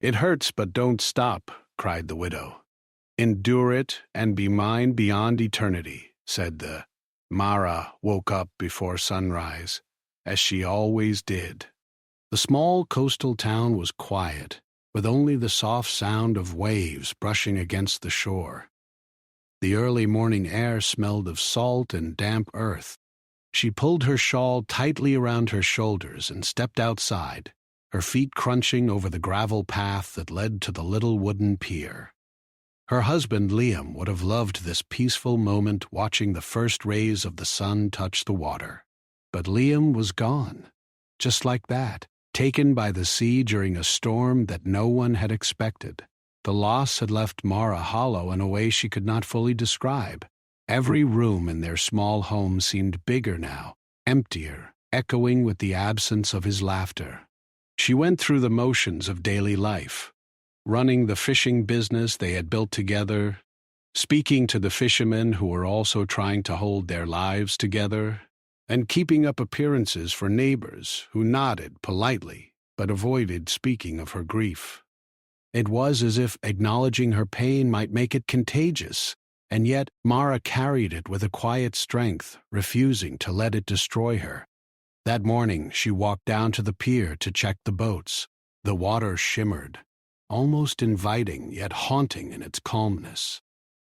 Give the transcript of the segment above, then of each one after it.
"It hurts, but don't stop," cried the widow. "Endure it and be mine beyond eternity," said the Mara woke up before sunrise, as she always did. The small coastal town was quiet, with only the soft sound of waves brushing against the shore. The early morning air smelled of salt and damp earth. She pulled her shawl tightly around her shoulders and stepped outside, her feet crunching over the gravel path that led to the little wooden pier. Her husband, Liam, would have loved this peaceful moment watching the first rays of the sun touch the water. But Liam was gone, just like that, taken by the sea during a storm that no one had expected. The loss had left Mara hollow in a way she could not fully describe. Every room in their small home seemed bigger now, emptier, echoing with the absence of his laughter. She went through the motions of daily life, running the fishing business they had built together, speaking to the fishermen who were also trying to hold their lives together, and keeping up appearances for neighbors who nodded politely but avoided speaking of her grief. It was as if acknowledging her pain might make it contagious, and yet Mara carried it with a quiet strength, refusing to let it destroy her. That morning she walked down to the pier to check the boats. The water shimmered, almost inviting yet haunting in its calmness.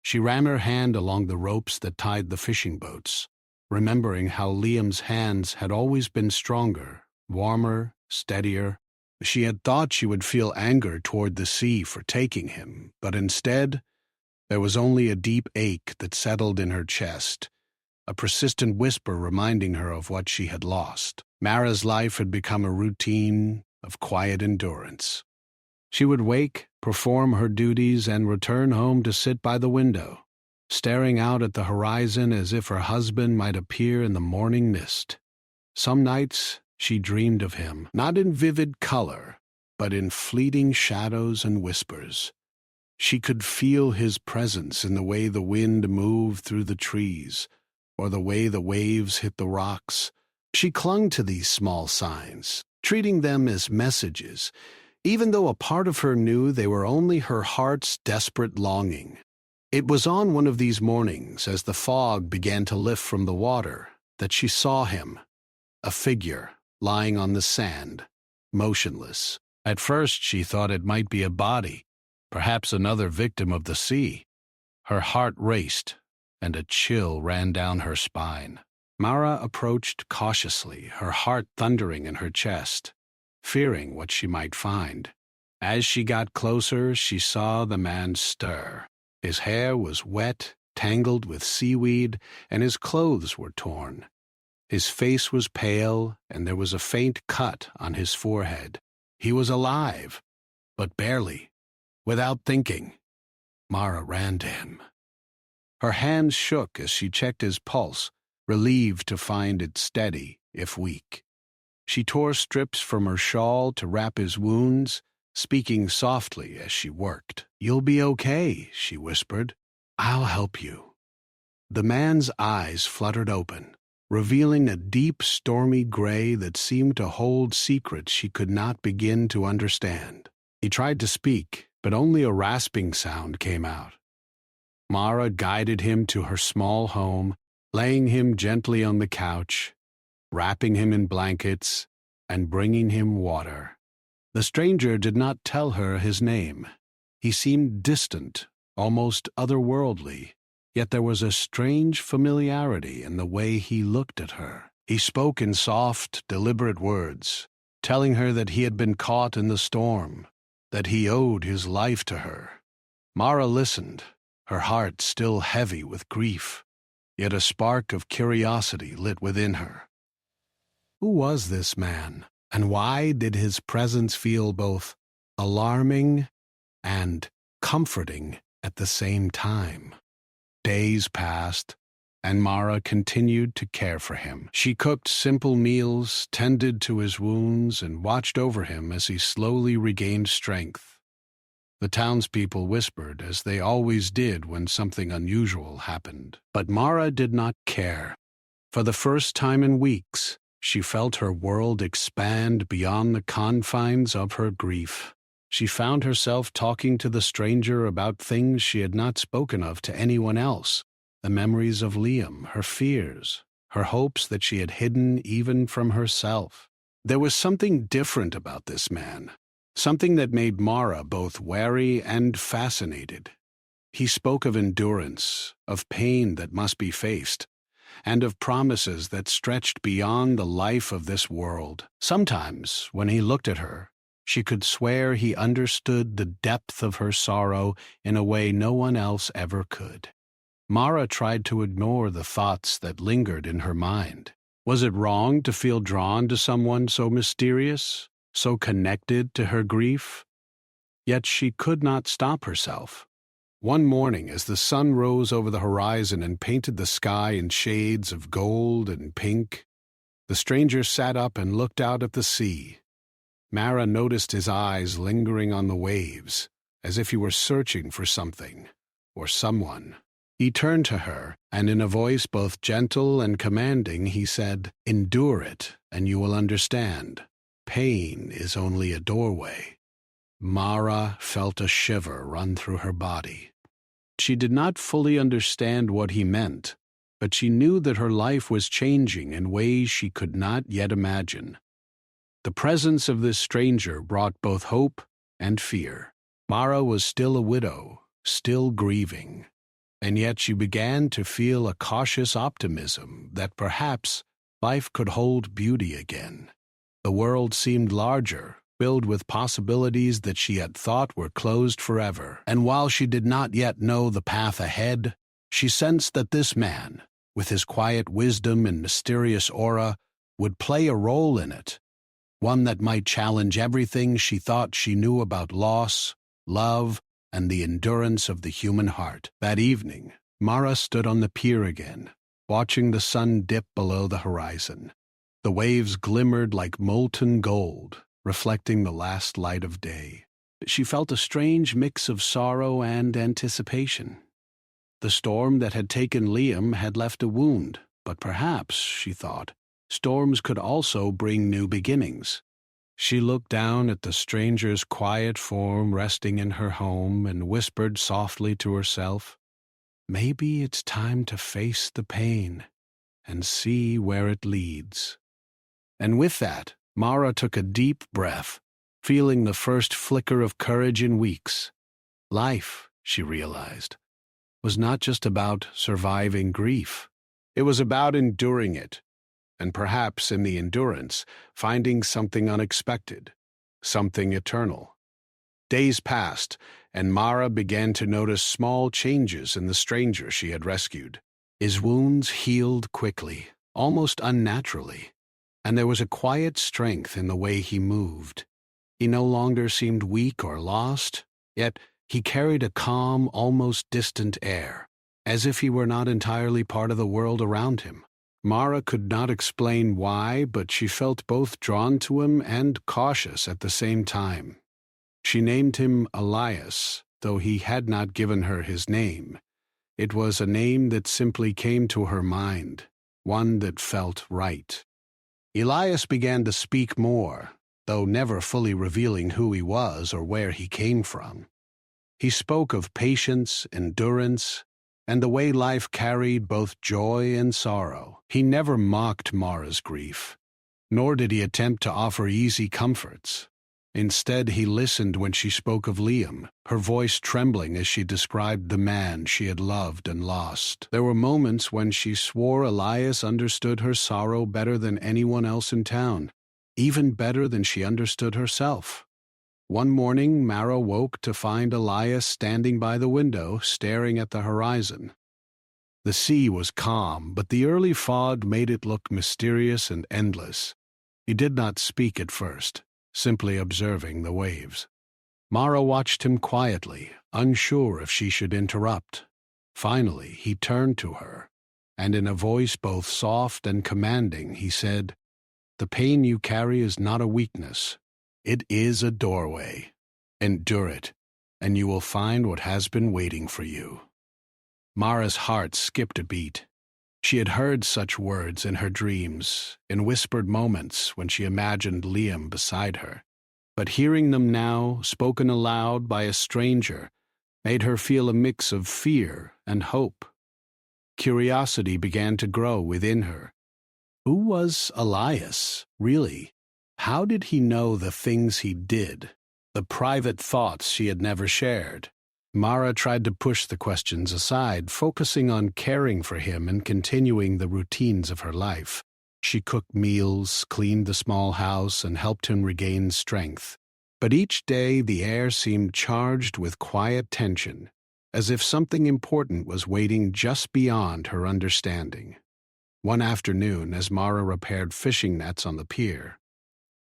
She ran her hand along the ropes that tied the fishing boats, remembering how Liam's hands had always been stronger, warmer, steadier. She had thought she would feel anger toward the sea for taking him, but instead, there was only a deep ache that settled in her chest, a persistent whisper reminding her of what she had lost. Mara's life had become a routine of quiet endurance. She would wake, perform her duties, and return home to sit by the window, staring out at the horizon as if her husband might appear in the morning mist. Some nights she dreamed of him, not in vivid color, but in fleeting shadows and whispers. She could feel his presence in the way the wind moved through the trees, or the way the waves hit the rocks. She clung to these small signs, treating them as messages, even though a part of her knew they were only her heart's desperate longing. It was on one of these mornings, as the fog began to lift from the water, that she saw him, a figure lying on the sand, motionless. At first she thought it might be a body, perhaps another victim of the sea. Her heart raced, and a chill ran down her spine. Mara approached cautiously, her heart thundering in her chest, fearing what she might find. As she got closer, she saw the man stir. His hair was wet, tangled with seaweed, and his clothes were torn. His face was pale, and there was a faint cut on his forehead. He was alive, but barely. Without thinking, Mara ran to him. Her hands shook as she checked his pulse, relieved to find it steady, if weak. She tore strips from her shawl to wrap his wounds, speaking softly as she worked. "You'll be okay," she whispered. "I'll help you." The man's eyes fluttered open, revealing a deep, stormy gray that seemed to hold secrets she could not begin to understand. He tried to speak, but only a rasping sound came out. Mara guided him to her small home, laying him gently on the couch, wrapping him in blankets, and bringing him water. The stranger did not tell her his name. He seemed distant, almost otherworldly, yet there was a strange familiarity in the way he looked at her. He spoke in soft, deliberate words, telling her that he had been caught in the storm, that he owed his life to her. Mara listened, her heart still heavy with grief, yet a spark of curiosity lit within her. Who was this man, and why did his presence feel both alarming and comforting at the same time? Days passed, and Mara continued to care for him. She cooked simple meals, tended to his wounds, and watched over him as he slowly regained strength. The townspeople whispered, as they always did when something unusual happened. But Mara did not care. For the first time in weeks, she felt her world expand beyond the confines of her grief. she found herself talking to the stranger about things she had not spoken of to anyone else, the memories of Liam, her fears, her hopes that she had hidden even from herself. There was something different about this man, something that made Mara both wary and fascinated. He spoke of endurance, of pain that must be faced, and of promises that stretched beyond the life of this world. Sometimes, when he looked at her, she could swear he understood the depth of her sorrow in a way no one else ever could. Mara tried to ignore the thoughts that lingered in her mind. Was it wrong to feel drawn to someone so mysterious, so connected to her grief? Yet she could not stop herself. One morning, as the sun rose over the horizon and painted the sky in shades of gold and pink, the stranger sat up and looked out at the sea. Mara noticed his eyes lingering on the waves, as if he were searching for something, or someone. He turned to her, and in a voice both gentle and commanding, he said, "Endure it, and you will understand. Pain is only a doorway." Mara felt a shiver run through her body. She did not fully understand what he meant, but she knew that her life was changing in ways she could not yet imagine. The presence of this stranger brought both hope and fear. Mara was still a widow, still grieving, and yet she began to feel a cautious optimism that perhaps life could hold beauty again. The world seemed larger, filled with possibilities that she had thought were closed forever, and while she did not yet know the path ahead, she sensed that this man, with his quiet wisdom and mysterious aura, would play a role in it, one that might challenge everything she thought she knew about loss, love, and the endurance of the human heart. That evening, Mara stood on the pier again, watching the sun dip below the horizon. The waves glimmered like molten gold, reflecting the last light of day. She felt a strange mix of sorrow and anticipation. The storm that had taken Liam had left a wound, but perhaps, she thought, storms could also bring new beginnings. She looked down at the stranger's quiet form resting in her home and whispered softly to herself, "Maybe it's time to face the pain and see where it leads." And with that, Mara took a deep breath, feeling the first flicker of courage in weeks. Life, she realized, was not just about surviving grief. It was about enduring it, and perhaps in the endurance, finding something unexpected, something eternal. Days passed, and Mara began to notice small changes in the stranger she had rescued. His wounds healed quickly, almost unnaturally, and there was a quiet strength in the way he moved. He no longer seemed weak or lost, yet he carried a calm, almost distant air, as if he were not entirely part of the world around him. Mara could not explain why, but she felt both drawn to him and cautious at the same time. She named him Elias, though he had not given her his name. It was a name that simply came to her mind, one that felt right. Elias began to speak more, though never fully revealing who he was or where he came from. He spoke of patience, endurance, and the way life carried both joy and sorrow. He never mocked Mara's grief, nor did he attempt to offer easy comforts. Instead, he listened when she spoke of Liam, her voice trembling as she described the man she had loved and lost. There were moments when she swore Elias understood her sorrow better than anyone else in town, even better than she understood herself. One morning, Mara woke to find Elias standing by the window, staring at the horizon. The sea was calm, but the early fog made it look mysterious and endless. He did not speak at first, simply observing the waves. Mara watched him quietly, unsure if she should interrupt. Finally, he turned to her, and in a voice both soft and commanding, he said, "The pain you carry is not a weakness. It is a doorway. Endure it, and you will find what has been waiting for you." Mara's heart skipped a beat. She had heard such words in her dreams, in whispered moments when she imagined Liam beside her. but hearing them now, spoken aloud by a stranger, made her feel a mix of fear and hope. Curiosity began to grow within her. Who was Elias, really? How did he know the things he did, the private thoughts she had never shared? Mara tried to push the questions aside, focusing on caring for him and continuing the routines of her life. She cooked meals, cleaned the small house, and helped him regain strength. But each day the air seemed charged with quiet tension, as if something important was waiting just beyond her understanding. One afternoon, as Mara repaired fishing nets on the pier,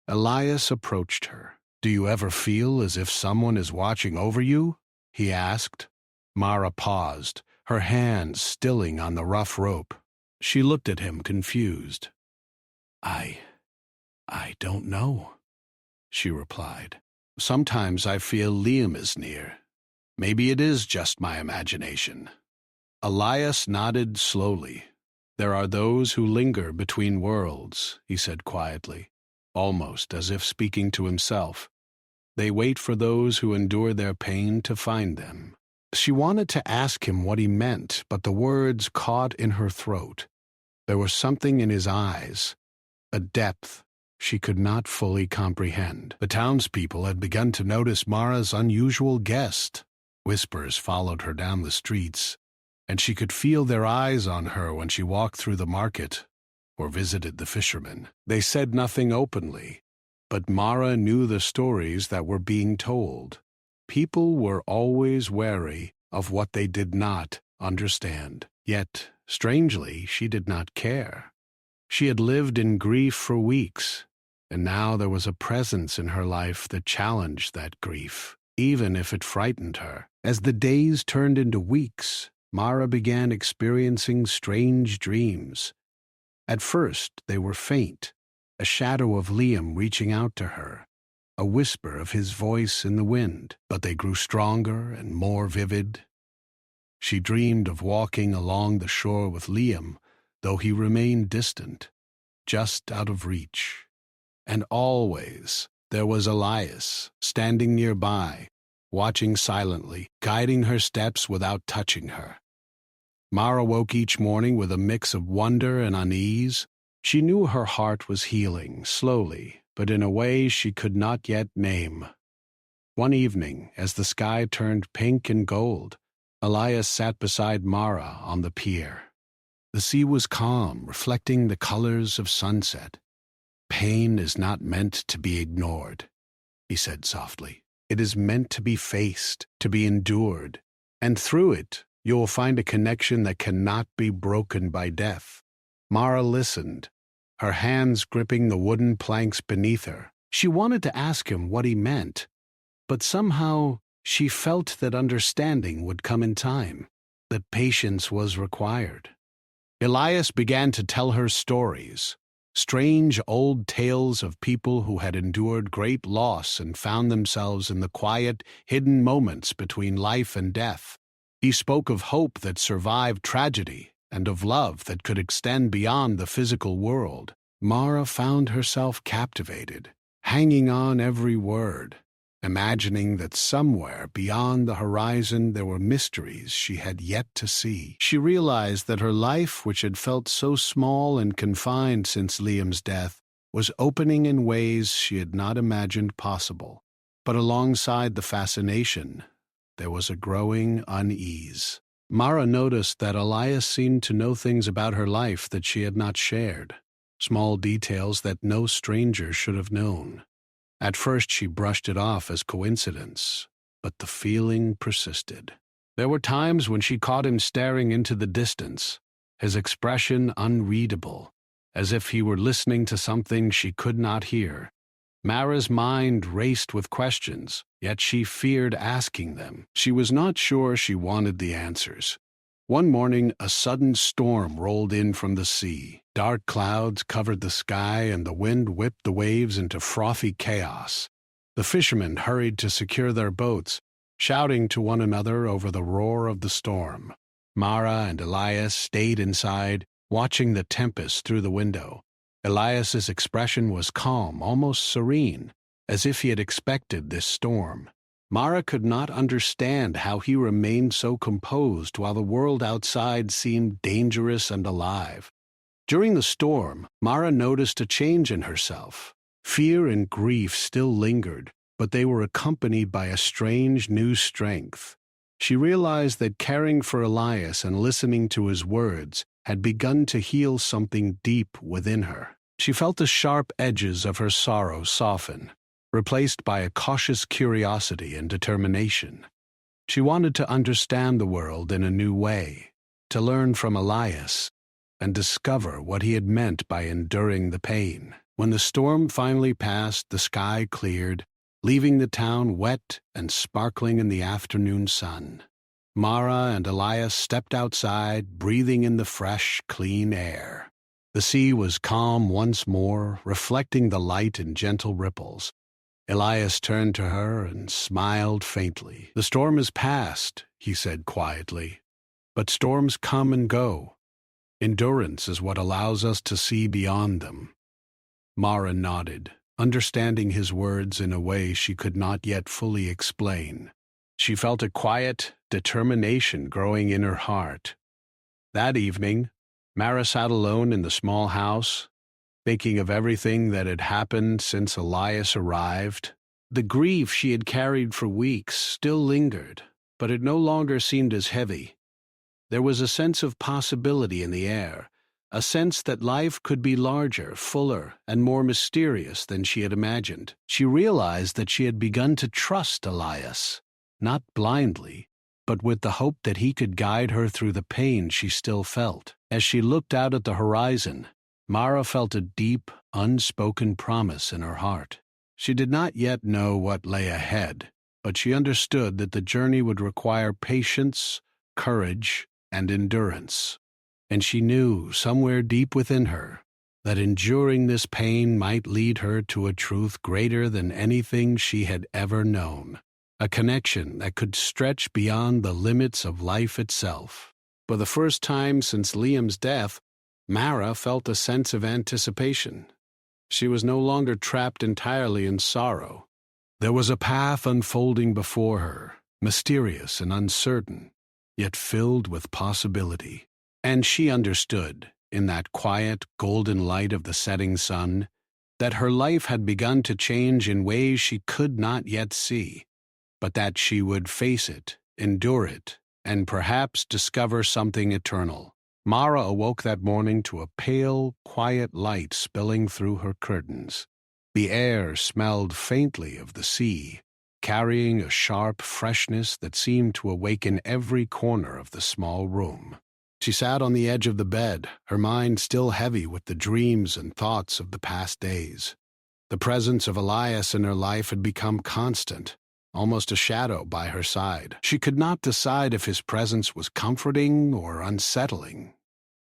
Elias approached her. "Do you ever feel as if someone is watching over you?" he asked. Mara paused, her hands stilling on the rough rope. She looked at him, confused. I don't know," she replied. "Sometimes I feel Liam is near. Maybe it is just my imagination." Elias nodded slowly. "There are those who linger between worlds," he said quietly, almost as if speaking to himself. "They wait for those who endure their pain to find them." She wanted to ask him what he meant, but the words caught in her throat. There was something in his eyes, a depth she could not fully comprehend. The townspeople had begun to notice Mara's unusual guest. Whispers followed her down the streets, and she could feel their eyes on her when she walked through the market or visited the fishermen. They said nothing openly, but Mara knew the stories that were being told. People were always wary of what they did not understand. Yet, strangely, she did not care. She had lived in grief for weeks, and now there was a presence in her life that challenged that grief, even if it frightened her. As the days turned into weeks, Mara began experiencing strange dreams. At first, they were faint, a shadow of Liam reaching out to her, a whisper of his voice in the wind, but they grew stronger and more vivid. She dreamed of walking along the shore with Liam, though he remained distant, just out of reach. And always there was Elias, standing nearby, watching silently, guiding her steps without touching her. Mara woke each morning with a mix of wonder and unease. She knew her heart was healing, slowly, but in a way she could not yet name. One evening, as the sky turned pink and gold, Elias sat beside Mara on the pier. The sea was calm, reflecting the colors of sunset. "Pain is not meant to be ignored," he said softly. "It is meant to be faced, to be endured, and through it, you will find a connection that cannot be broken by death." Mara listened, her hands gripping the wooden planks beneath her. She wanted to ask him what he meant, but somehow she felt that understanding would come in time, that patience was required. Elias began to tell her stories, strange old tales of people who had endured great loss and found themselves in the quiet, hidden moments between life and death. He spoke of hope that survived tragedy and of love that could extend beyond the physical world. Mara found herself captivated, hanging on every word, imagining that somewhere beyond the horizon there were mysteries she had yet to see. She realized that her life, which had felt so small and confined since Liam's death, was opening in ways she had not imagined possible. But alongside the fascination, there was a growing unease. Mara noticed that Elias seemed to know things about her life that she had not shared, small details that no stranger should have known. At first she brushed it off as coincidence, but the feeling persisted. There were times when she caught him staring into the distance, his expression unreadable, as if he were listening to something she could not hear. Mara's mind raced with questions, yet she feared asking them. She was not sure she wanted the answers. One morning, a sudden storm rolled in from the sea. Dark clouds covered the sky, and the wind whipped the waves into frothy chaos. The fishermen hurried to secure their boats, shouting to one another over the roar of the storm. Mara and Elias stayed inside, watching the tempest through the window. Elias's expression was calm, almost serene, as if he had expected this storm. Mara could not understand how he remained so composed while the world outside seemed dangerous and alive. During the storm, Mara noticed a change in herself. Fear and grief still lingered, but they were accompanied by a strange new strength. She realized that caring for Elias and listening to his words had begun to heal something deep within her. She felt the sharp edges of her sorrow soften, replaced by a cautious curiosity and determination. She wanted to understand the world in a new way, to learn from Elias, and discover what he had meant by enduring the pain. When the storm finally passed, the sky cleared, leaving the town wet and sparkling in the afternoon sun. Mara and Elias stepped outside, breathing in the fresh, clean air. The sea was calm once more, reflecting the light in gentle ripples. Elias turned to her and smiled faintly. "The storm is past," he said quietly. "But storms come and go. Endurance is what allows us to see beyond them." Mara nodded, understanding his words in a way she could not yet fully explain. She felt a quiet determination growing in her heart. That evening, Mara sat alone in the small house, thinking of everything that had happened since Elias arrived. The grief she had carried for weeks still lingered, but it no longer seemed as heavy. There was a sense of possibility in the air, a sense that life could be larger, fuller, and more mysterious than she had imagined. She realized that she had begun to trust Elias, not blindly, but with the hope that he could guide her through the pain she still felt. As she looked out at the horizon, Mara felt a deep, unspoken promise in her heart. She did not yet know what lay ahead, but she understood that the journey would require patience, courage, and endurance. And she knew, somewhere deep within her, that enduring this pain might lead her to a truth greater than anything she had ever known, a connection that could stretch beyond the limits of life itself. For the first time since Liam's death, Mara felt a sense of anticipation. She was no longer trapped entirely in sorrow. There was a path unfolding before her, mysterious and uncertain, yet filled with possibility. And she understood, in that quiet, golden light of the setting sun, that her life had begun to change in ways she could not yet see, but that she would face it, endure it, and perhaps discover something eternal. Mara awoke that morning to a pale, quiet light spilling through her curtains. The air smelled faintly of the sea, carrying a sharp freshness that seemed to awaken every corner of the small room. She sat on the edge of the bed, her mind still heavy with the dreams and thoughts of the past days. The presence of Elias in her life had become constant, almost a shadow by her side. She could not decide if his presence was comforting or unsettling.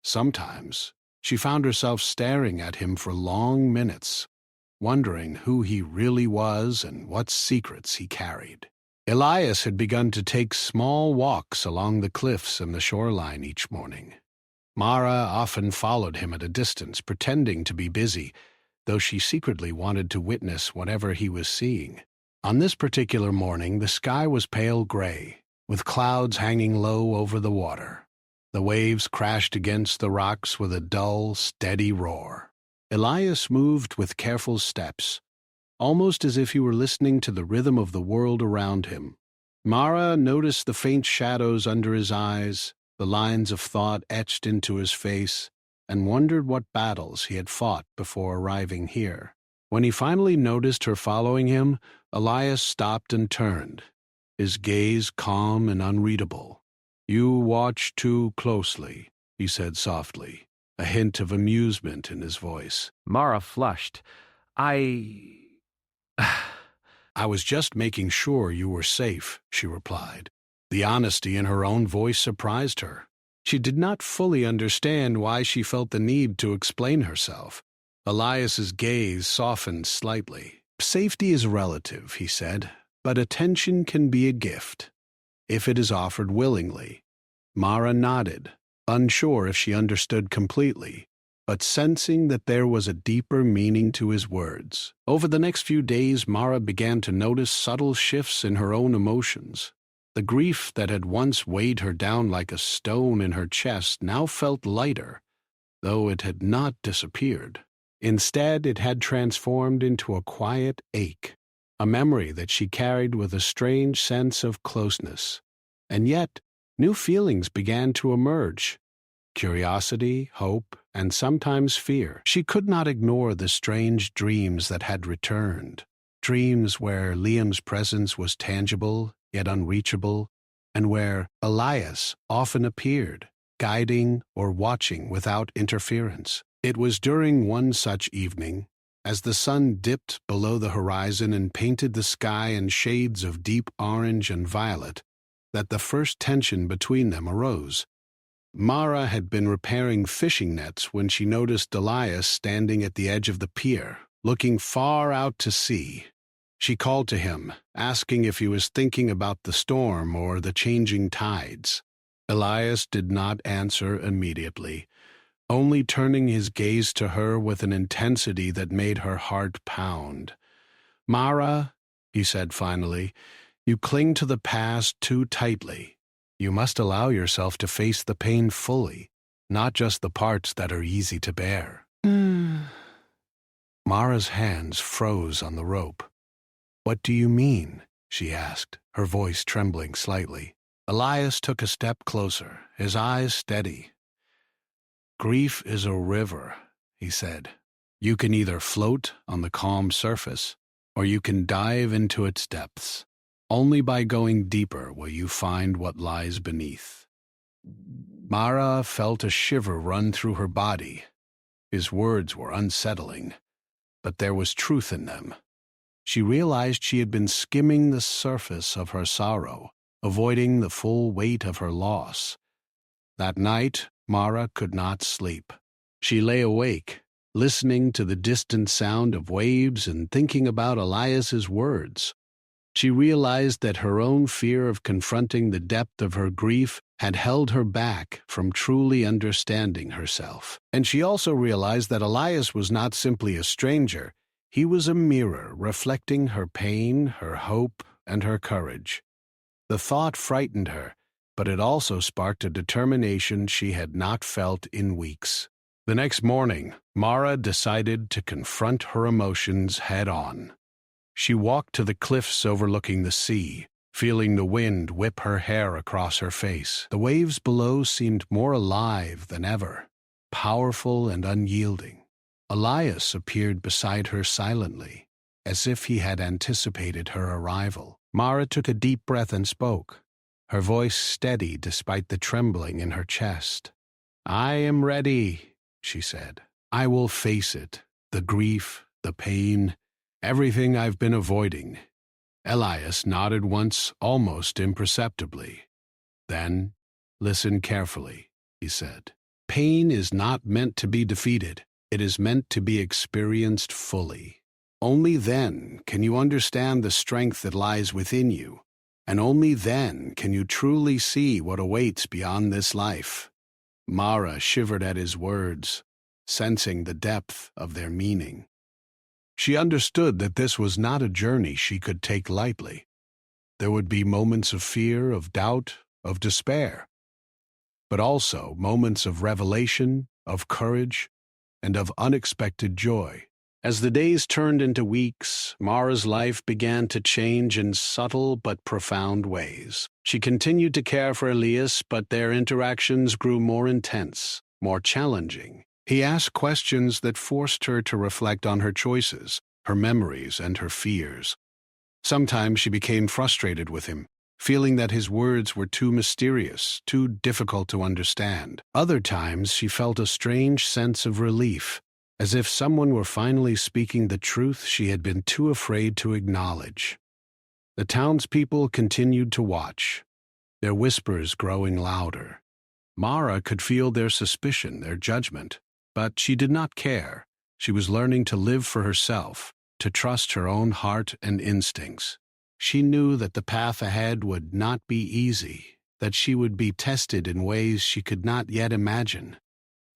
Sometimes she found herself staring at him for long minutes, wondering who he really was and what secrets he carried. Elias had begun to take small walks along the cliffs and the shoreline each morning. Mara often followed him at a distance, pretending to be busy, though she secretly wanted to witness whatever he was seeing. On this particular morning, the sky was pale gray, with clouds hanging low over the water. The waves crashed against the rocks with a dull, steady roar. Elias moved with careful steps, almost as if he were listening to the rhythm of the world around him. Mara noticed the faint shadows under his eyes, the lines of thought etched into his face, and wondered what battles he had fought before arriving here. When he finally noticed her following him, Elias stopped and turned, his gaze calm and unreadable. "You watch too closely," he said softly, a hint of amusement in his voice. Mara flushed. I was just making sure you were safe," she replied. The honesty in her own voice surprised her. She did not fully understand why she felt the need to explain herself. Elias's gaze softened slightly. "Safety is relative," he said, "but attention can be a gift, if it is offered willingly." Mara nodded, unsure if she understood completely, but sensing that there was a deeper meaning to his words. Over the next few days, Mara began to notice subtle shifts in her own emotions. The grief that had once weighed her down like a stone in her chest now felt lighter, though it had not disappeared. Instead, it had transformed into a quiet ache, a memory that she carried with a strange sense of closeness. And yet, new feelings began to emerge: curiosity, hope, and sometimes fear. She could not ignore the strange dreams that had returned, dreams where Liam's presence was tangible yet unreachable, and where Elias often appeared, guiding or watching without interference. It was during one such evening, as the sun dipped below the horizon and painted the sky in shades of deep orange and violet, that the first tension between them arose. Mara had been repairing fishing nets when she noticed Elias standing at the edge of the pier, looking far out to sea. She called to him, asking if he was thinking about the storm or the changing tides. Elias did not answer immediately, only turning his gaze to her with an intensity that made her heart pound. "Mara," he said finally, "you cling to the past too tightly. You must allow yourself to face the pain fully, not just the parts that are easy to bear." Mara's hands froze on the rope. "What do you mean?" she asked, her voice trembling slightly. Elias took a step closer, his eyes steady. "Grief is a river," he said. "You can either float on the calm surface, or you can dive into its depths. Only by going deeper will you find what lies beneath." Mara felt a shiver run through her body. His words were unsettling, but there was truth in them. She realized she had been skimming the surface of her sorrow, avoiding the full weight of her loss. That night, Mara could not sleep. She lay awake, listening to the distant sound of waves and thinking about Elias's words. She realized that her own fear of confronting the depth of her grief had held her back from truly understanding herself. And she also realized that Elias was not simply a stranger. He was a mirror reflecting her pain, her hope, and her courage. The thought frightened her, but it also sparked a determination she had not felt in weeks. The next morning, Mara decided to confront her emotions head-on. She walked to the cliffs overlooking the sea, feeling the wind whip her hair across her face. The waves below seemed more alive than ever, powerful and unyielding. Elias appeared beside her silently, as if he had anticipated her arrival. Mara took a deep breath and spoke, her voice steady despite the trembling in her chest. "I am ready," she said. "I will face it, the grief, the pain, everything I've been avoiding." Elias nodded once, almost imperceptibly. Then, "Listen carefully," he said. "Pain is not meant to be defeated. It is meant to be experienced fully. Only then can you understand the strength that lies within you, and only then can you truly see what awaits beyond this life." Mara shivered at his words, sensing the depth of their meaning. She understood that this was not a journey she could take lightly. There would be moments of fear, of doubt, of despair, but also moments of revelation, of courage, and of unexpected joy. As the days turned into weeks, Mara's life began to change in subtle but profound ways. She continued to care for Elias, but their interactions grew more intense, more challenging. He asked questions that forced her to reflect on her choices, her memories, and her fears. Sometimes she became frustrated with him, feeling that his words were too mysterious, too difficult to understand. Other times she felt a strange sense of relief, as if someone were finally speaking the truth she had been too afraid to acknowledge. The townspeople continued to watch, their whispers growing louder. Mara could feel their suspicion, their judgment, but she did not care. She was learning to live for herself, to trust her own heart and instincts. She knew that the path ahead would not be easy, that she would be tested in ways she could not yet imagine.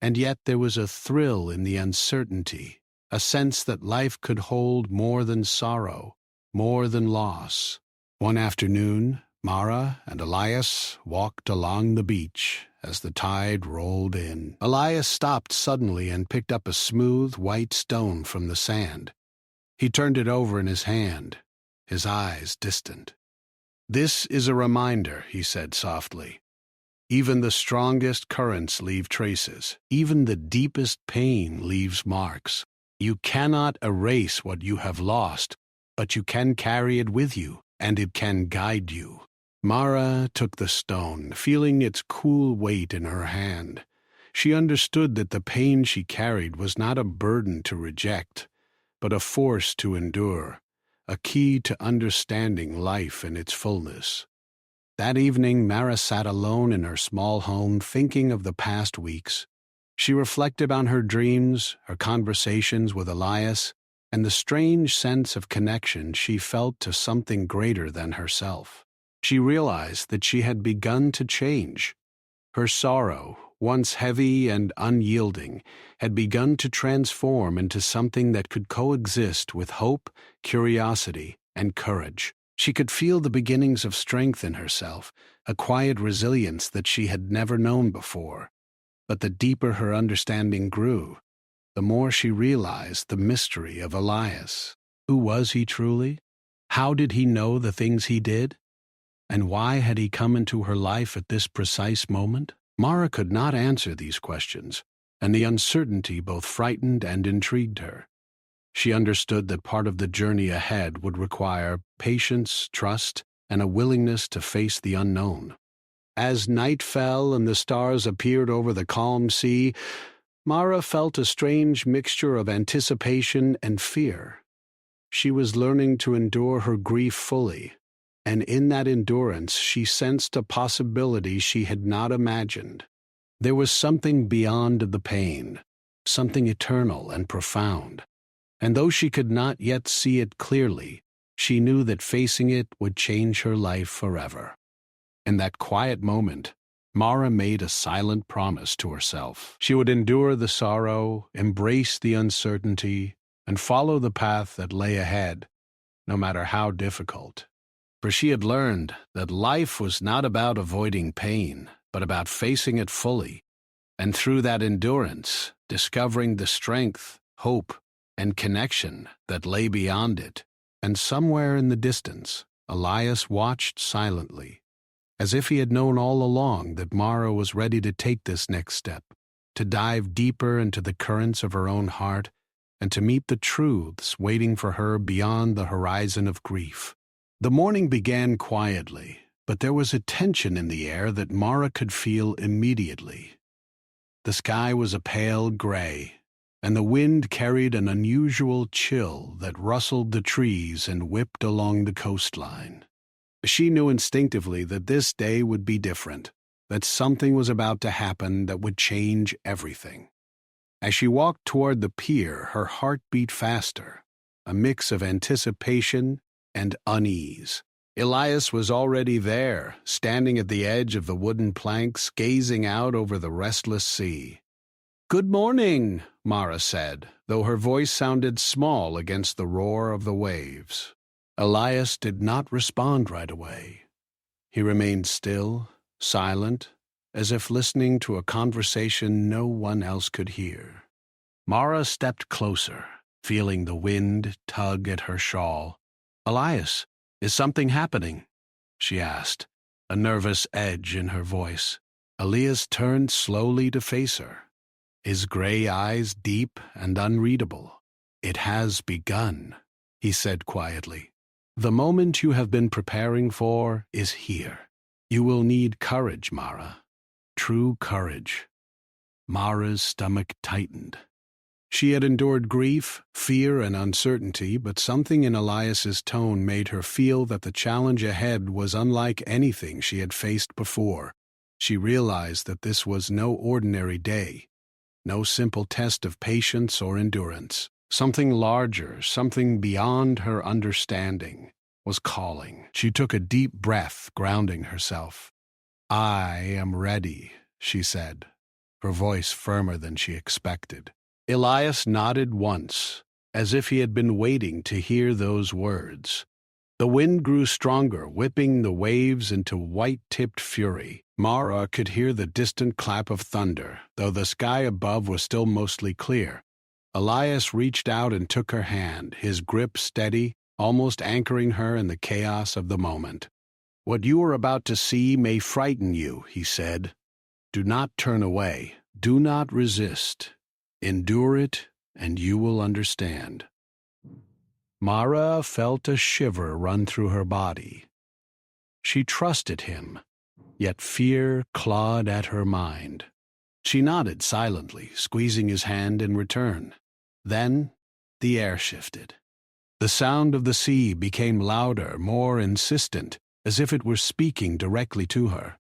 And yet there was a thrill in the uncertainty, a sense that life could hold more than sorrow, more than loss. One afternoon, Mara and Elias walked along the beach as the tide rolled in. Elias stopped suddenly and picked up a smooth, white stone from the sand. He turned it over in his hand, his eyes distant. "This is a reminder," he said softly. "Even the strongest currents leave traces. Even the deepest pain leaves marks. You cannot erase what you have lost, but you can carry it with you, and it can guide you." Mara took the stone, feeling its cool weight in her hand. She understood that the pain she carried was not a burden to reject, but a force to endure, a key to understanding life in its fullness. That evening, Mara sat alone in her small home, thinking of the past weeks. She reflected on her dreams, her conversations with Elias, and the strange sense of connection she felt to something greater than herself. She realized that she had begun to change. Her sorrow, once heavy and unyielding, had begun to transform into something that could coexist with hope, curiosity, and courage. She could feel the beginnings of strength in herself, a quiet resilience that she had never known before. But the deeper her understanding grew, the more she realized the mystery of Elias. Who was he truly? How did he know the things he did? And why had he come into her life at this precise moment? Mara could not answer these questions, and the uncertainty both frightened and intrigued her. She understood that part of the journey ahead would require patience, trust, and a willingness to face the unknown. As night fell and the stars appeared over the calm sea, Mara felt a strange mixture of anticipation and fear. She was learning to endure her grief fully, and in that endurance she sensed a possibility she had not imagined. There was something beyond the pain, something eternal and profound, and though she could not yet see it clearly, she knew that facing it would change her life forever. In that quiet moment, Mara made a silent promise to herself. She would endure the sorrow, embrace the uncertainty, and follow the path that lay ahead, no matter how difficult. For she had learned that life was not about avoiding pain, but about facing it fully, and through that endurance, discovering the strength, hope, and connection that lay beyond it. And somewhere in the distance, Elias watched silently, as if he had known all along that Mara was ready to take this next step, to dive deeper into the currents of her own heart, and to meet the truths waiting for her beyond the horizon of grief. The morning began quietly, but there was a tension in the air that Mara could feel immediately. The sky was a pale gray, and the wind carried an unusual chill that rustled the trees and whipped along the coastline. She knew instinctively that this day would be different, that something was about to happen that would change everything. As she walked toward the pier, her heart beat faster, a mix of anticipation and unease. Elias was already there, standing at the edge of the wooden planks, gazing out over the restless sea. "Good morning," Mara said, though her voice sounded small against the roar of the waves. Elias did not respond right away. He remained still, silent, as if listening to a conversation no one else could hear. Mara stepped closer, feeling the wind tug at her shawl. "Elias, is something happening?" she asked, a nervous edge in her voice. Elias turned slowly to face her, his gray eyes deep and unreadable. "It has begun," he said quietly. "The moment you have been preparing for is here. You will need courage, Mara. True courage." Mara's stomach tightened. She had endured grief, fear, and uncertainty, but something in Elias's tone made her feel that the challenge ahead was unlike anything she had faced before. She realized that this was no ordinary day, no simple test of patience or endurance. Something larger, something beyond her understanding, was calling. She took a deep breath, grounding herself. "I am ready," she said. her voice firmer than she expected. Elias nodded once, as if he had been waiting to hear those words. The wind grew stronger, whipping the waves into white-tipped fury. Mara could hear the distant clap of thunder, though the sky above was still mostly clear. Elias reached out and took her hand, his grip steady, almost anchoring her in the chaos of the moment. "What you are about to see may frighten you," he said. "Do not turn away. Do not resist. Endure it, and you will understand." Mara felt a shiver run through her body. She trusted him, yet fear clawed at her mind. She nodded silently, squeezing his hand in return. Then the air shifted. The sound of the sea became louder, more insistent, as if it were speaking directly to her.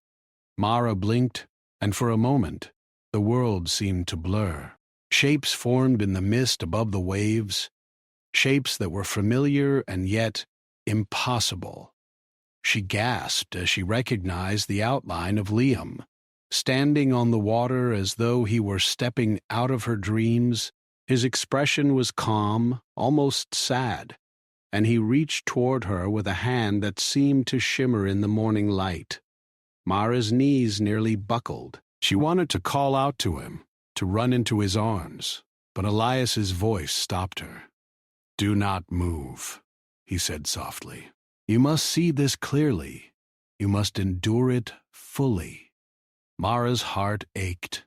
Mara blinked, and for a moment, the world seemed to blur. Shapes formed in the mist above the waves, shapes that were familiar and yet impossible. She gasped as she recognized the outline of Liam, standing on the water as though he were stepping out of her dreams. His expression was calm, almost sad, and he reached toward her with a hand that seemed to shimmer in the morning light. Mara's knees nearly buckled. She wanted to call out to him, to run into his arms, but Elias's voice stopped her. "Do not move," he said softly. "You must see this clearly. You must endure it fully." Mara's heart ached.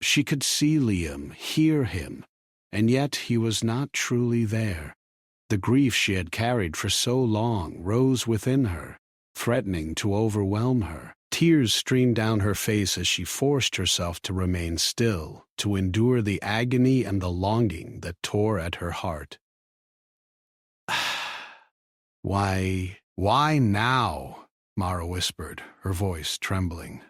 She could see Liam, hear him, and yet he was not truly there. The grief she had carried for so long rose within her, threatening to overwhelm her. Tears streamed down her face as she forced herself to remain still, to endure the agony and the longing that tore at her heart. Why now?" Mara whispered, her voice trembling.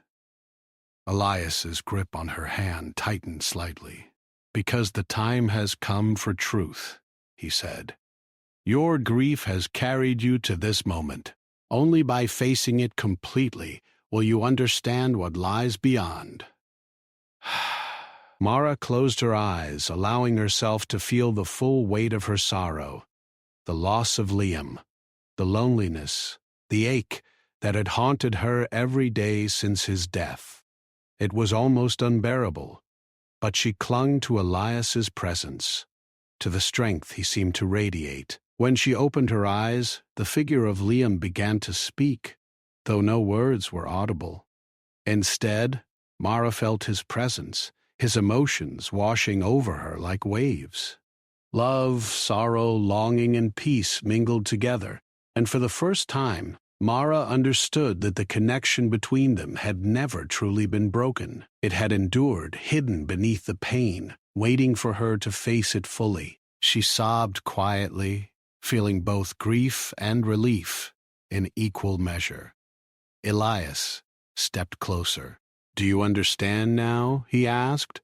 Elias's grip on her hand tightened slightly. "Because the time has come for truth," he said. "Your grief has carried you to this moment. Only by facing it completely will you understand what lies beyond." Mara closed her eyes, allowing herself to feel the full weight of her sorrow, the loss of Liam, the loneliness, the ache that had haunted her every day since his death. It was almost unbearable, but she clung to Elias's presence, to the strength he seemed to radiate. When she opened her eyes, the figure of Liam began to speak, though no words were audible. Instead, Mara felt his presence, his emotions washing over her like waves. Love, sorrow, longing, and peace mingled together, and for the first time, Mara understood that the connection between them had never truly been broken. It had endured, hidden beneath the pain, waiting for her to face it fully. She sobbed quietly, feeling both grief and relief in equal measure. Elias stepped closer. "Do you understand now?" he asked.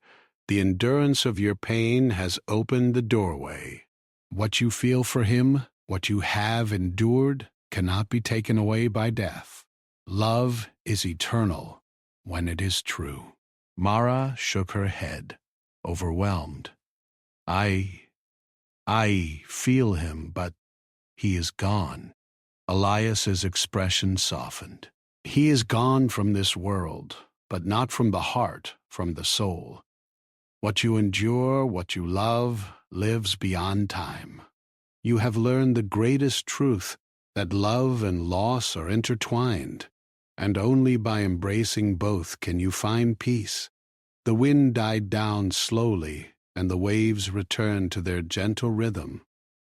"The endurance of your pain has opened the doorway. What you feel for him, what you have endured, cannot be taken away by death. Love is eternal when it is true." Mara shook her head, overwhelmed. I feel him, but he is gone." Elias's expression softened. "He is gone from this world, but not from the heart, from the soul. What you endure, what you love, lives beyond time. You have learned the greatest truth, that love and loss are intertwined, and only by embracing both can you find peace." The wind died down slowly, and the waves returned to their gentle rhythm.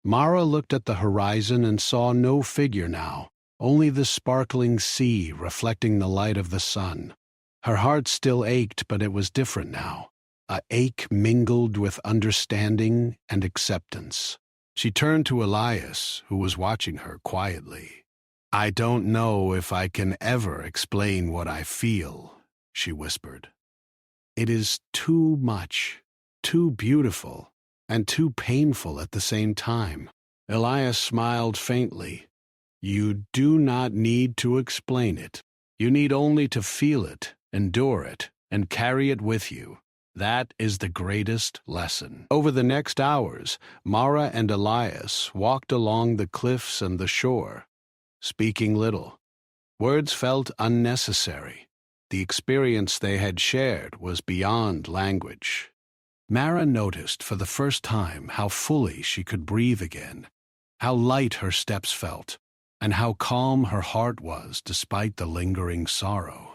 Mara looked at the horizon and saw no figure now, only the sparkling sea reflecting the light of the sun. Her heart still ached, but it was different now, a ache mingled with understanding and acceptance. She turned to Elias, who was watching her quietly. "I don't know if I can ever explain what I feel," she whispered. "It is too much, too beautiful, and too painful at the same time." Elias smiled faintly. "You do not need to explain it. You need only to feel it, endure it, and carry it with you. That is the greatest lesson. Over the next hours, Mara and Elias walked along the cliffs and the shore, speaking little. Words felt unnecessary. The experience they had shared was beyond language. Mara noticed for the first time how fully she could breathe again, how light her steps felt, and how calm her heart was despite the lingering sorrow.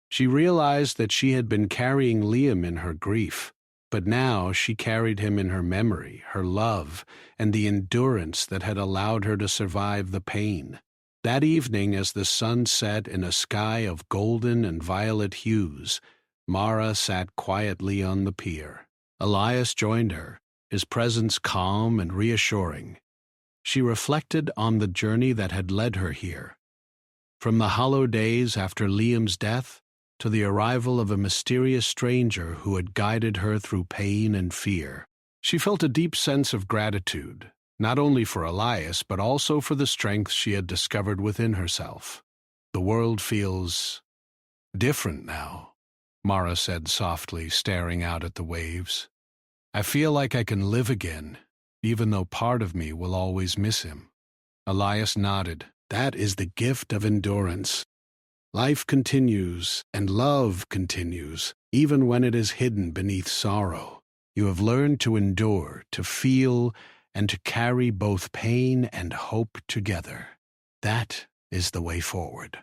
She realized that she had been carrying Liam in her grief, but now she carried him in her memory, her love, and the endurance that had allowed her to survive the pain. That evening, as the sun set in a sky of golden and violet hues, Mara sat quietly on the pier. Elias joined her, his presence calm and reassuring. She reflected on the journey that had led her here. From the hollow days after Liam's death to the arrival of a mysterious stranger who had guided her through pain and fear. She felt a deep sense of gratitude, not only for Elias, but also for the strength she had discovered within herself. The world feels different now, Mara said softly, staring out at the waves. I feel like I can live again, even though part of me will always miss him. Elias nodded. That is the gift of endurance. Life continues, and love continues, even when it is hidden beneath sorrow. You have learned to endure, to feel, and to carry both pain and hope together. That is the way forward.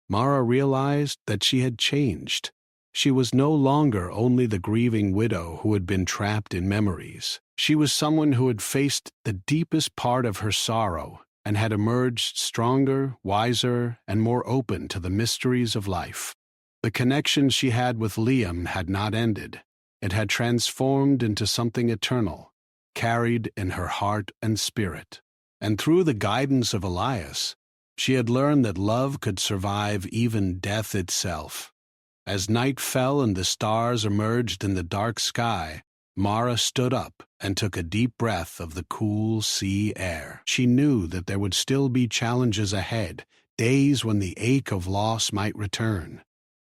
Mara realized that she had changed. She was no longer only the grieving widow who had been trapped in memories. She was someone who had faced the deepest part of her sorrow and had emerged stronger, wiser, and more open to the mysteries of life. The connection she had with Liam had not ended. It had transformed into something eternal, carried in her heart and spirit. And through the guidance of Elias, she had learned that love could survive even death itself. As night fell and the stars emerged in the dark sky, Mara stood up and took a deep breath of the cool sea air. She knew that there would still be challenges ahead, days when the ache of loss might return.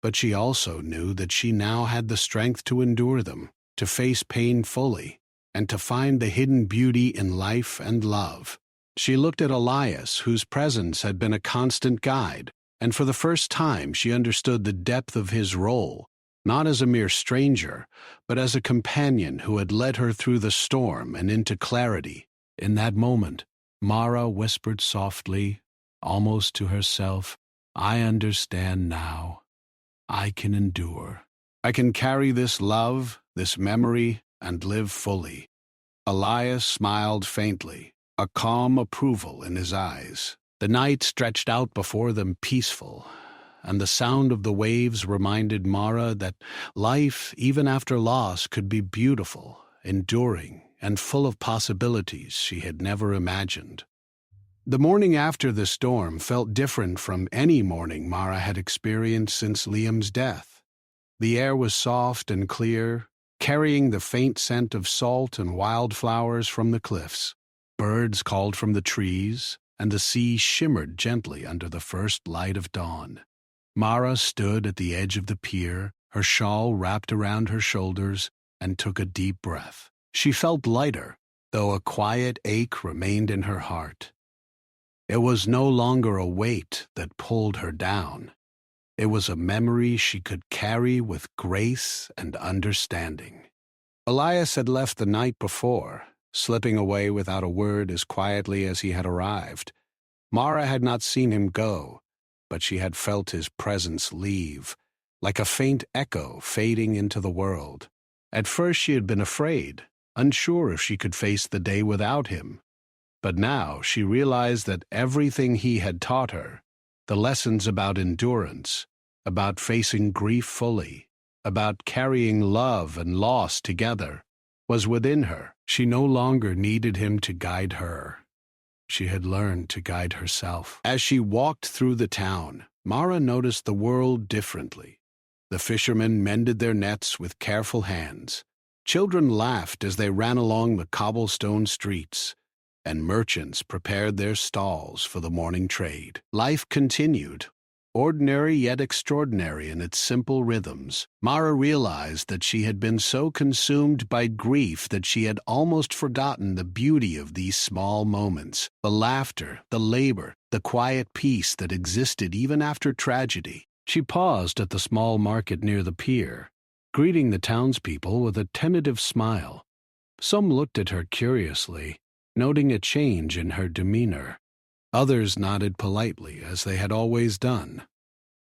But she also knew that she now had the strength to endure them, to face pain fully, and to find the hidden beauty in life and love. She looked at Elias, whose presence had been a constant guide, and for the first time she understood the depth of his role, not as a mere stranger, but as a companion who had led her through the storm and into clarity. In that moment, Mara whispered softly, almost to herself, I understand now. I can endure. I can carry this love, this memory, and live fully. Elias smiled faintly, a calm approval in his eyes. The night stretched out before them peaceful, and the sound of the waves reminded Mara that life, even after loss, could be beautiful, enduring, and full of possibilities she had never imagined. The morning after the storm felt different from any morning Mara had experienced since Liam's death. The air was soft and clear, carrying the faint scent of salt and wildflowers from the cliffs. Birds called from the trees, and the sea shimmered gently under the first light of dawn. Mara stood at the edge of the pier, her shawl wrapped around her shoulders, and took a deep breath. She felt lighter, though a quiet ache remained in her heart. It was no longer a weight that pulled her down. It was a memory she could carry with grace and understanding. Elias had left the night before, slipping away without a word as quietly as he had arrived. Mara had not seen him go, but she had felt his presence leave, like a faint echo fading into the world. At first she had been afraid, unsure if she could face the day without him. But now she realized that everything he had taught her, the lessons about endurance, about facing grief fully, about carrying love and loss together, was within her. She no longer needed him to guide her. She had learned to guide herself. As she walked through the town, Mara noticed the world differently. The fishermen mended their nets with careful hands. Children laughed as they ran along the cobblestone streets, and merchants prepared their stalls for the morning trade. Life continued, ordinary yet extraordinary in its simple rhythms. Mara realized that she had been so consumed by grief that she had almost forgotten the beauty of these small moments, the laughter, the labor, the quiet peace that existed even after tragedy. She paused at the small market near the pier, greeting the townspeople with a tentative smile. Some looked at her curiously, noting a change in her demeanor. Others nodded politely, as they had always done.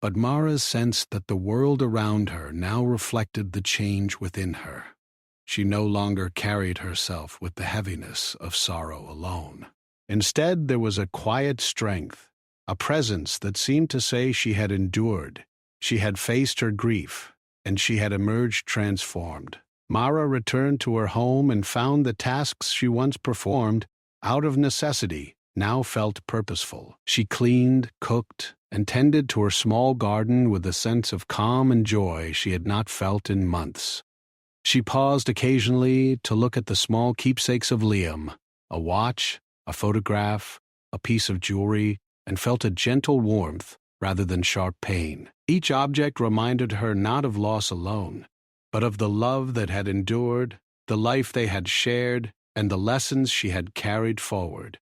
But Mara sensed that the world around her now reflected the change within her. She no longer carried herself with the heaviness of sorrow alone. Instead, there was a quiet strength, a presence that seemed to say she had endured, she had faced her grief, and she had emerged transformed. Mara returned to her home and found the tasks she once performed, out of necessity, now felt purposeful. She cleaned, cooked, and tended to her small garden with a sense of calm and joy she had not felt in months. She paused occasionally to look at the small keepsakes of Liam, a watch, a photograph, a piece of jewelry, and felt a gentle warmth rather than sharp pain. Each object reminded her not of loss alone, but of the love that had endured, the life they had shared, and the lessons she had carried forward.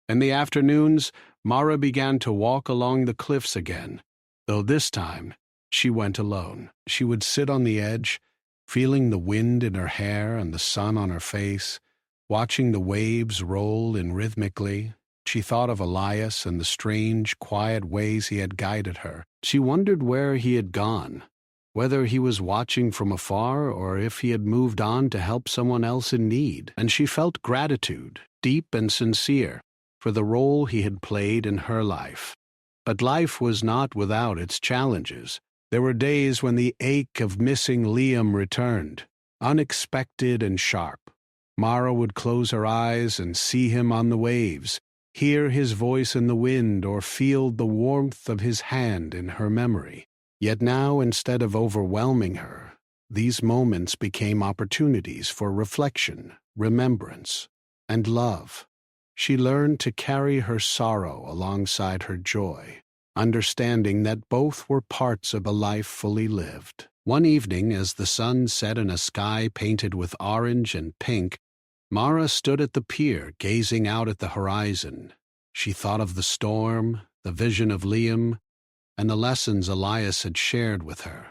In the afternoons, Mara began to walk along the cliffs again, though this time she went alone. She would sit on the edge, feeling the wind in her hair and the sun on her face, watching the waves roll in rhythmically. She thought of Elias and the strange, quiet ways he had guided her. She wondered where he had gone, whether he was watching from afar or if he had moved on to help someone else in need. And she felt gratitude, deep and sincere, for the role he had played in her life. But life was not without its challenges. There were days when the ache of missing Liam returned, unexpected and sharp. Mara would close her eyes and see him on the waves, hear his voice in the wind, or feel the warmth of his hand in her memory. Yet now, instead of overwhelming her, these moments became opportunities for reflection, remembrance, and love. She learned to carry her sorrow alongside her joy, understanding that both were parts of a life fully lived. One evening, as the sun set in a sky painted with orange and pink, Mara stood at the pier, gazing out at the horizon. She thought of the storm, the vision of Liam, and the lessons Elias had shared with her.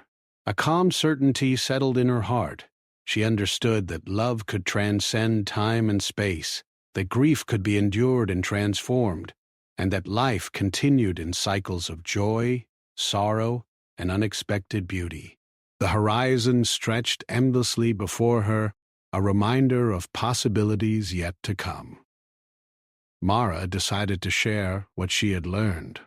A calm certainty settled in her heart. She understood that love could transcend time and space, that grief could be endured and transformed, and that life continued in cycles of joy, sorrow, and unexpected beauty. The horizon stretched endlessly before her, a reminder of possibilities yet to come. Mara decided to share what she had learned.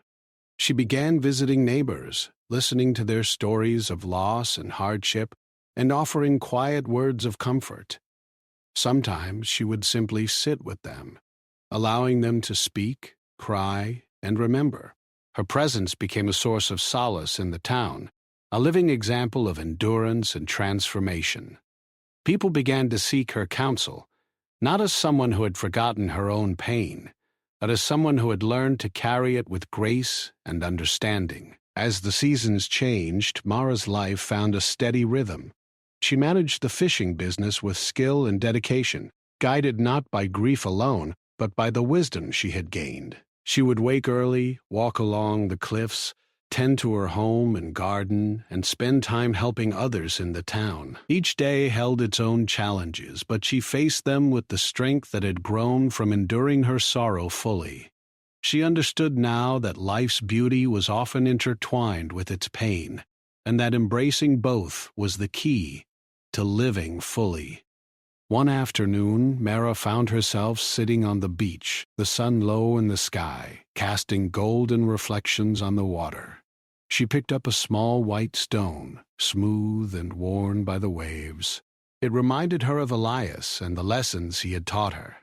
She began visiting neighbors, listening to their stories of loss and hardship, and offering quiet words of comfort. Sometimes she would simply sit with them, allowing them to speak, cry, and remember. Her presence became a source of solace in the town, a living example of endurance and transformation. People began to seek her counsel, not as someone who had forgotten her own pain, but as someone who had learned to carry it with grace and understanding. As the seasons changed, Mara's life found a steady rhythm. She managed the fishing business with skill and dedication, guided not by grief alone, but by the wisdom she had gained. She would wake early, walk along the cliffs, tend to her home and garden, and spend time helping others in the town. Each day held its own challenges, but she faced them with the strength that had grown from enduring her sorrow fully. She understood now that life's beauty was often intertwined with its pain, and that embracing both was the key to living fully. One afternoon, Mara found herself sitting on the beach, the sun low in the sky, casting golden reflections on the water. She picked up a small white stone, smooth and worn by the waves. It reminded her of Elias and the lessons he had taught her.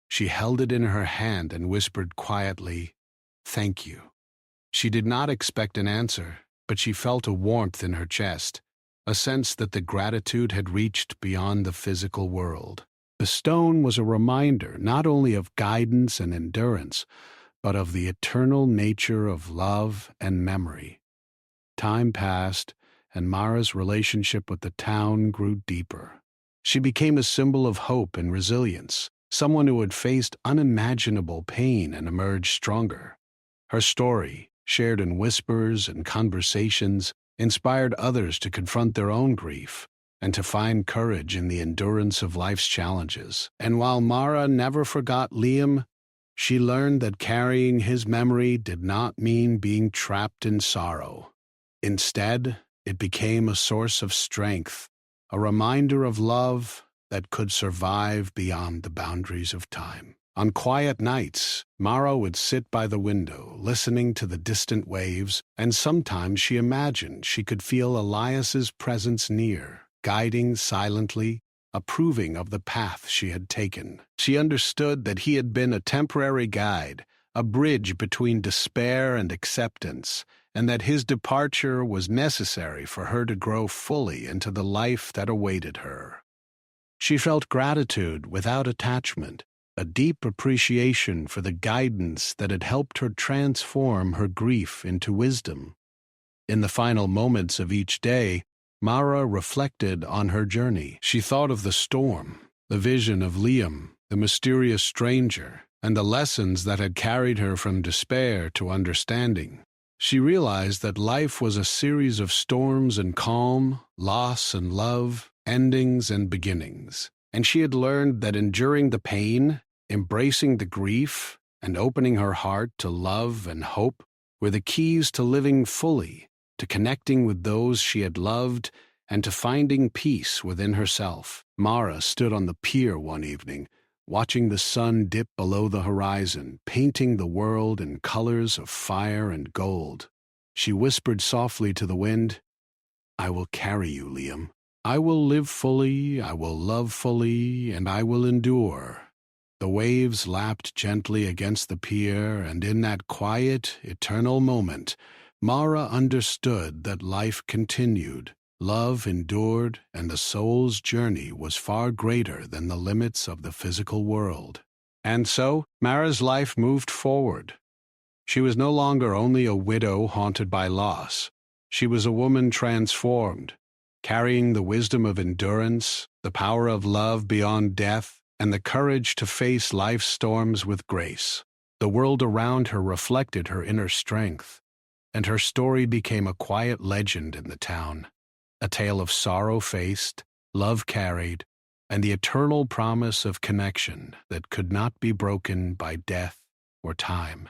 She held it in her hand and whispered quietly, "Thank you." She did not expect an answer, but she felt a warmth in her chest, a sense that the gratitude had reached beyond the physical world. The stone was a reminder not only of guidance and endurance, but of the eternal nature of love and memory. Time passed, and Mara's relationship with the town grew deeper. She became a symbol of hope and resilience, someone who had faced unimaginable pain and emerged stronger. Her story, shared in whispers and conversations, inspired others to confront their own grief and to find courage in the endurance of life's challenges. And while Mara never forgot Liam, she learned that carrying his memory did not mean being trapped in sorrow. Instead, it became a source of strength, a reminder of love that could survive beyond the boundaries of time. On quiet nights, Mara would sit by the window, listening to the distant waves, and sometimes she imagined she could feel Elias's presence near, guiding silently, approving of the path she had taken. She understood that he had been a temporary guide, a bridge between despair and acceptance, and that his departure was necessary for her to grow fully into the life that awaited her. She felt gratitude without attachment, a deep appreciation for the guidance that had helped her transform her grief into wisdom. In the final moments of each day, Mara reflected on her journey. She thought of the storm, the vision of Liam, the mysterious stranger, and the lessons that had carried her from despair to understanding. She realized that life was a series of storms and calm, loss and love, endings and beginnings. And she had learned that enduring the pain, embracing the grief, and opening her heart to love and hope were the keys to living fully, to connecting with those she had loved, and to finding peace within herself. Mara stood on the pier one evening, watching the sun dip below the horizon, painting the world in colors of fire and gold. She whispered softly to the wind, "I will carry you, Liam. I will live fully, I will love fully, and I will endure." The waves lapped gently against the pier, and in that quiet, eternal moment, Mara understood that life continued, love endured, and the soul's journey was far greater than the limits of the physical world. And so, Mara's life moved forward. She was no longer only a widow haunted by loss. She was a woman transformed, carrying the wisdom of endurance, the power of love beyond death, and the courage to face life's storms with grace. The world around her reflected her inner strength, and her story became a quiet legend in the town, a tale of sorrow faced, love carried, and the eternal promise of connection that could not be broken by death or time.